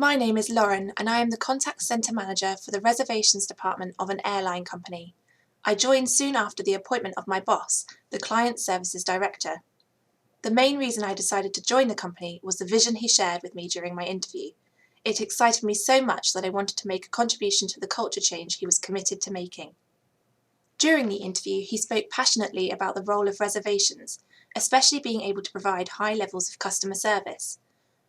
My name is Lauren and I am the Contact Centre Manager for the Reservations Department of an airline company. I joined soon after the appointment of my boss, the Client Services Director. The main reason I decided to join the company was the vision he shared with me during my interview. It excited me so much that I wanted to make a contribution to the culture change he was committed to making. During the interview, he spoke passionately about the role of reservations, especially being able to provide high levels of customer service.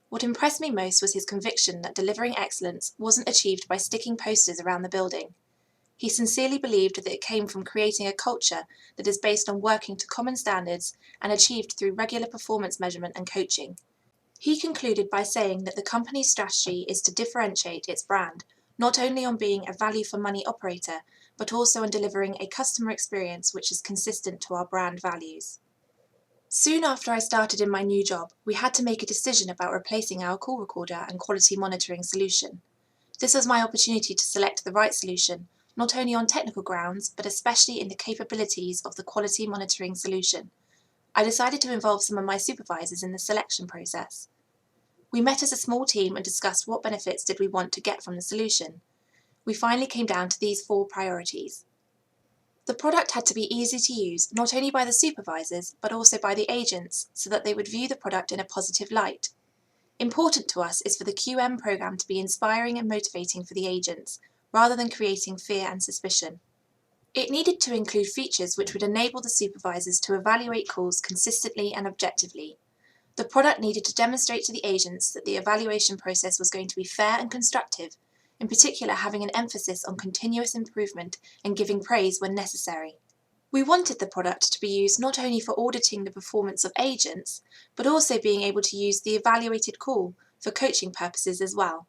What impressed me most was his conviction that delivering excellence wasn't achieved by sticking posters around the building. He sincerely believed that it came from creating a culture that is based on working to common standards and achieved through regular performance measurement and coaching. He concluded by saying that the company's strategy is to differentiate its brand, not only on being a value-for-money operator, but also on delivering a customer experience which is consistent to our brand values. Soon after I started in my new job, we had to make a decision about replacing our call recorder and quality monitoring solution. This was my opportunity to select the right solution, not only on technical grounds, but especially in the capabilities of the quality monitoring solution. I decided to involve some of my supervisors in the selection process. We met as a small team and discussed what benefits did we want to get from the solution. We finally came down to these 4 priorities. The product had to be easy to use, not only by the supervisors, but also by the agents, so that they would view the product in a positive light. Important to us is for the QM program to be inspiring and motivating for the agents, rather than creating fear and suspicion. It needed to include features which would enable the supervisors to evaluate calls consistently and objectively. The product needed to demonstrate to the agents that the evaluation process was going to be fair and constructive, in particular having an emphasis on continuous improvement and giving praise when necessary. We wanted the product to be used not only for auditing the performance of agents, but also being able to use the evaluated call for coaching purposes as well.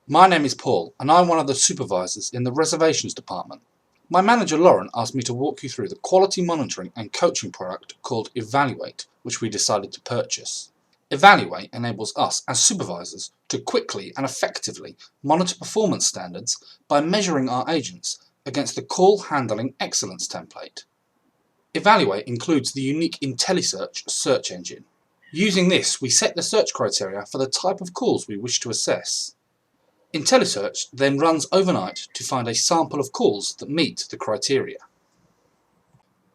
My name is Paul and I'm one of the supervisors in the reservations department. My manager Lauren asked me to walk you through the quality monitoring and coaching product called Evaluate, which we decided to purchase. Evaluate enables us as supervisors to quickly and effectively monitor performance standards by measuring our agents against the Call Handling Excellence template. Evaluate includes the unique IntelliSearch search engine. Using this, we set the search criteria for the type of calls we wish to assess. IntelliSearch then runs overnight to find a sample of calls that meet the criteria.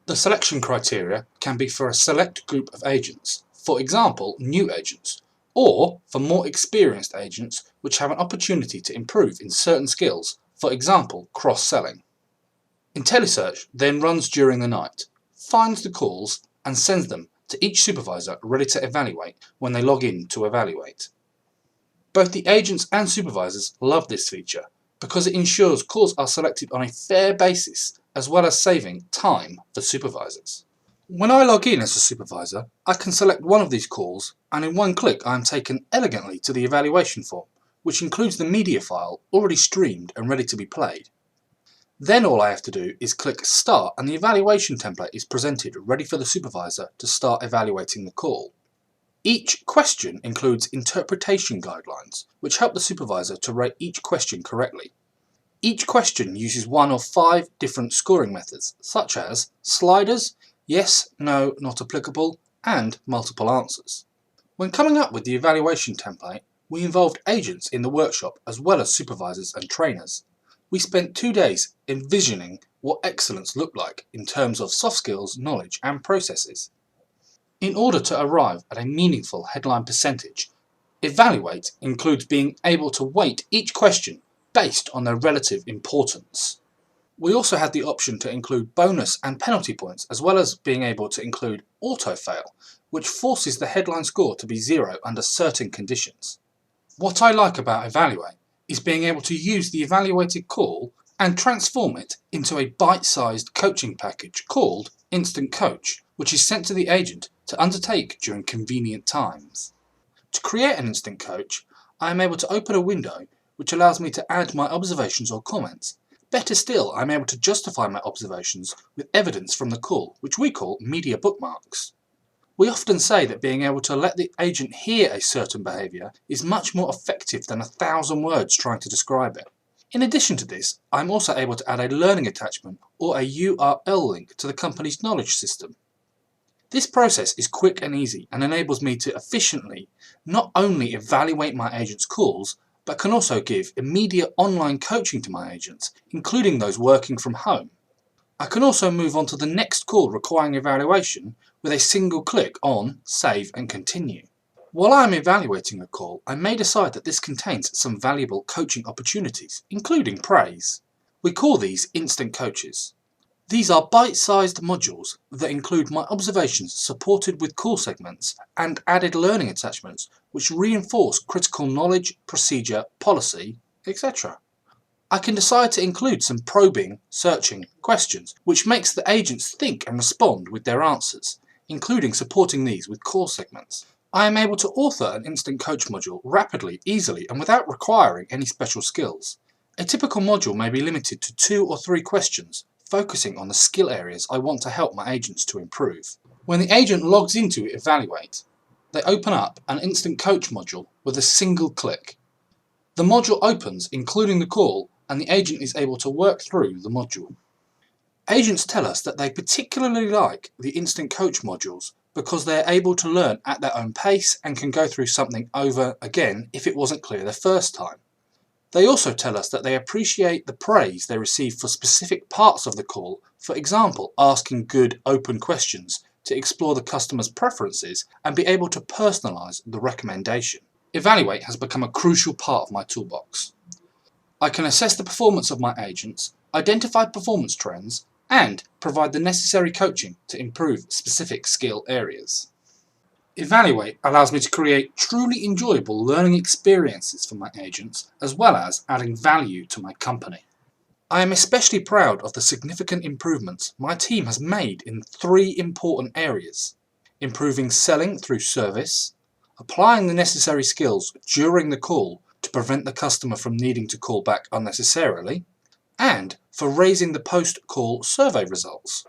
The selection criteria can be for a select group of agents, for example new agents, or for more experienced agents which have an opportunity to improve in certain skills, for example cross-selling. IntelliSearch then runs during the night, finds the calls and sends them to each supervisor ready to evaluate when they log in to evaluate. Both the agents and supervisors love this feature because it ensures calls are selected on a fair basis as well as saving time for supervisors. When I log in as a supervisor, I can select one of these calls and in one click I am taken elegantly to the evaluation form, which includes the media file already streamed and ready to be played. Then all I have to do is click Start and the evaluation template is presented ready for the supervisor to start evaluating the call. Each question includes interpretation guidelines, which help the supervisor to rate each question correctly. Each question uses one of 5 different scoring methods, such as sliders, yes, no, not applicable, and multiple answers. When coming up with the evaluation template, we involved agents in the workshop as well as supervisors and trainers. We spent 2 days envisioning what excellence looked like in terms of soft skills, knowledge, and processes. In order to arrive at a meaningful headline percentage, Evaluate includes being able to weight each question based on their relative importance. We also had the option to include bonus and penalty points, as well as being able to include auto-fail, which forces the headline score to be 0 under certain conditions. What I like about Evaluate is being able to use the evaluated call and transform it into a bite-sized coaching package called Instant Coach, which is sent to the agent to undertake during convenient times. To create an Instant Coach, I am able to open a window which allows me to add my observations or comments. Better still, I am able to justify my observations with evidence from the call, which we call media bookmarks. We often say that being able to let the agent hear a certain behaviour is much more effective than 1,000 words trying to describe it. In addition to this, I am also able to add a learning attachment or a URL link to the company's knowledge system. This process is quick and easy and enables me to efficiently not only evaluate my agents' calls, but can also give immediate online coaching to my agents, including those working from home. I can also move on to the next call requiring evaluation with a single click on Save and Continue. While I am evaluating a call, I may decide that this contains some valuable coaching opportunities, including praise. We call these instant coaches. These are bite-sized modules that include my observations supported with call segments and added learning attachments which reinforce critical knowledge, procedure, policy, etc. I can decide to include some probing, searching questions which makes the agents think and respond with their answers, including supporting these with call segments. I am able to author an instant coach module rapidly, easily and without requiring any special skills. A typical module may be limited to 2 or 3 questions, focusing on the skill areas I want to help my agents to improve. When the agent logs into Evaluate, they open up an instant coach module with a single click. The module opens, including the call, and the agent is able to work through the module. Agents tell us that they particularly like the instant coach modules because they are able to learn at their own pace and can go through something over again if it wasn't clear the first time. They also tell us that they appreciate the praise they receive for specific parts of the call, for example, asking good, open questions to explore the customer's preferences and be able to personalise the recommendation. Evaluate has become a crucial part of my toolbox. I can assess the performance of my agents, identify performance trends, and provide the necessary coaching to improve specific skill areas. Evaluate allows me to create truly enjoyable learning experiences for my agents, as well as adding value to my company. I am especially proud of the significant improvements my team has made in 3 important areas: improving selling through service, applying the necessary skills during the call to prevent the customer from needing to call back unnecessarily, and for raising the post-call survey results.